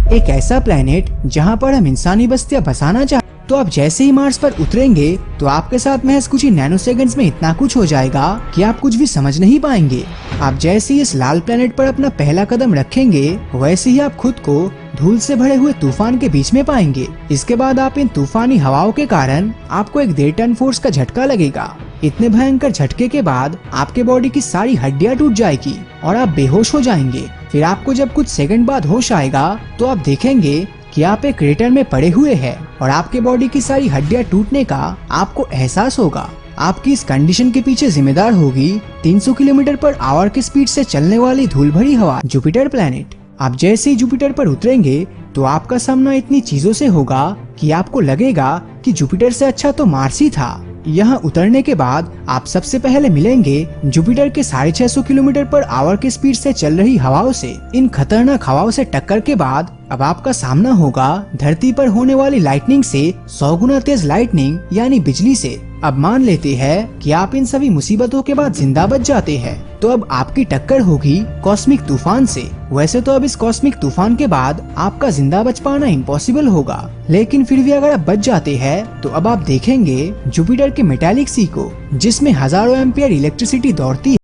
एक ऐसा प्लेनेट जहाँ पर हम इंसानी बस्तियाँ बसाना चाहते। तो आप जैसे ही मार्स पर उतरेंगे तो आपके साथ महज कुछ ही नैनो सेकंड्स में इतना कुछ हो जाएगा कि आप कुछ भी समझ नहीं पाएंगे। आप जैसे ही इस लाल प्लेनेट पर अपना पहला कदम रखेंगे वैसे ही आप खुद को धूल से भरे हुए तूफान के बीच में पाएंगे। इसके बाद आप इन तूफानी हवाओं के कारण आपको एक 1.5 टन फोर्स का झटका लगेगा। इतने भयंकर झटके के बाद आपके बॉडी की सारी हड्डियां टूट जाएगी और आप बेहोश हो जाएंगे। फिर आपको जब कुछ सेकंड बाद होश आएगा तो आप देखेंगे कि आप एक क्रेटर में पड़े हुए हैं और आपके बॉडी की सारी हड्डियां टूटने का आपको एहसास होगा। आपकी इस कंडीशन के पीछे जिम्मेदार होगी 300 किलोमीटर पर आवर की स्पीड से चलने वाली धूल भरी हवा जुपिटर प्लेनेट। आप जैसे ही जुपिटर पर उतरेंगे तो आपका सामना इतनी चीजों से होगा कि आपको लगेगा कि जुपिटर से अच्छा तो मार्स ही था। यहाँ उतरने के बाद आप सबसे पहले मिलेंगे जुपिटर के 650 किलोमीटर पर आवर की स्पीड से चल रही हवाओं से। इन खतरनाक हवाओं से टक्कर के बाद अब आपका सामना होगा धरती पर होने वाली लाइटनिंग से 100 गुना तेज लाइटनिंग यानी बिजली से। अब मान लेते हैं कि आप इन सभी मुसीबतों के बाद जिंदा बच जाते हैं तो अब आपकी टक्कर होगी कॉस्मिक तूफान से। वैसे तो अब इस कॉस्मिक तूफान के बाद आपका जिंदा बच पाना इम्पॉसिबल होगा, लेकिन फिर भी अगर आप बच जाते हैं तो अब आप देखेंगे जुपिटर के मेटालिक सी को जिसमें हजारों एम्पियर इलेक्ट्रिसिटी दौड़ती है।